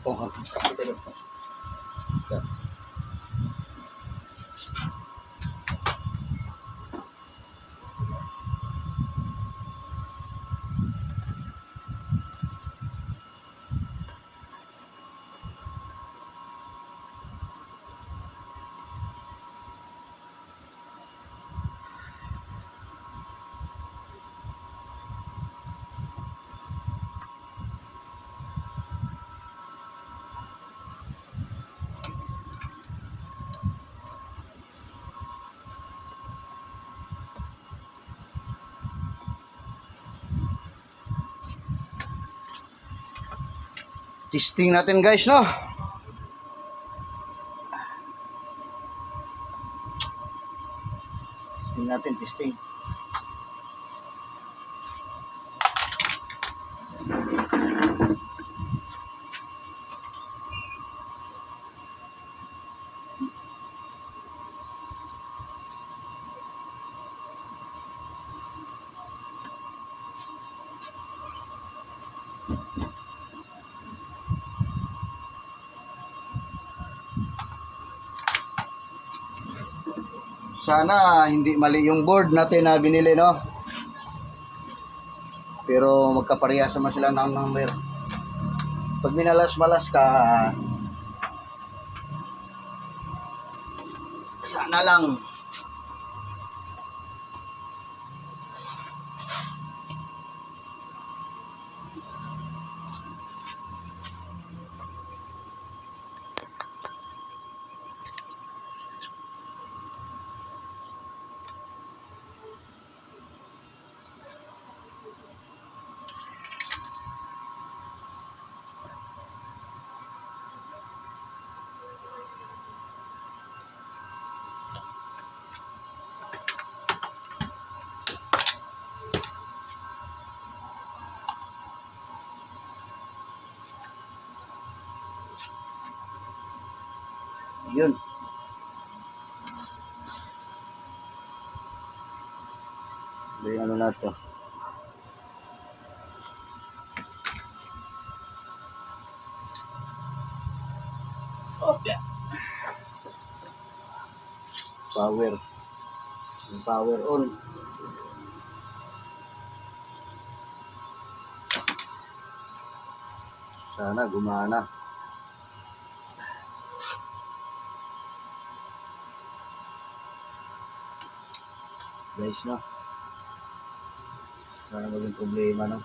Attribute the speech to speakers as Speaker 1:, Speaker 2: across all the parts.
Speaker 1: Oh, kapitid. Yeah. Testing natin guys, no? Testing natin, testing. Sana hindi mali yung board natin na binili, no? Pero magkaparehas naman sila ng number. Pag minalas-malas ka, sana lang. Yun. Yung ano na to. Okay. Power. Yung power on. Sana gumana. Guys, no? Sana maging problema, no?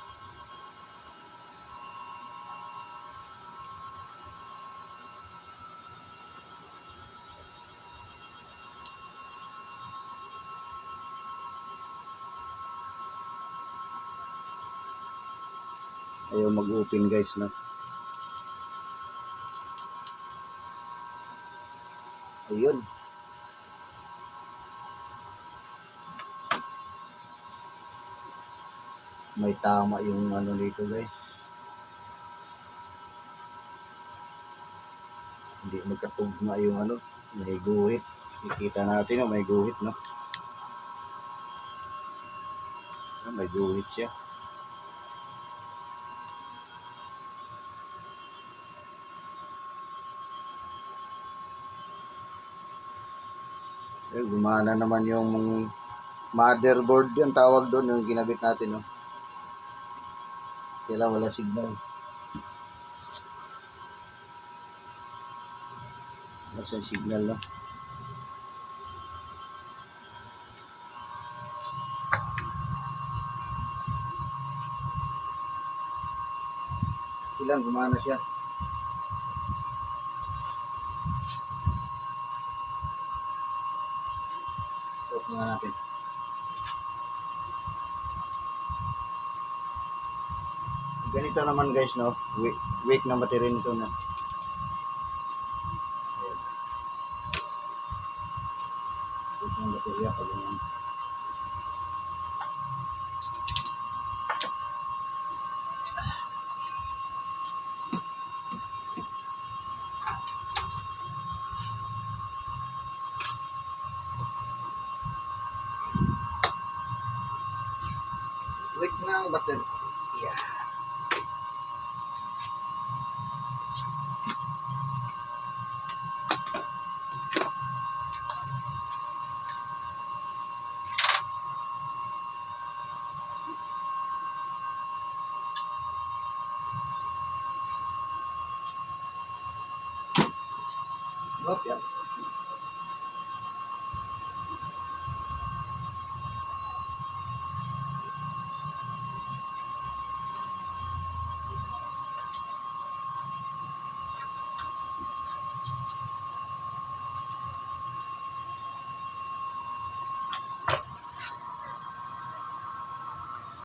Speaker 1: Ayaw mag-open guys, no? Ayun. May tama yung ano dito guys. Hindi magkatugma yung ano. May guhit. Ikita natin, no? May guhit, no? May guhit siya. Gumana naman yung motherboard yung tawag doon, yung ginabit natin, no? Kailan wala signal. Wala sa signal, no? Ilang gumana siya. Off nga natin. Ganito naman guys, no? Weak na material nito na. Weak na material pag ganyan. Weak na ang battery. Yeah. Gopya.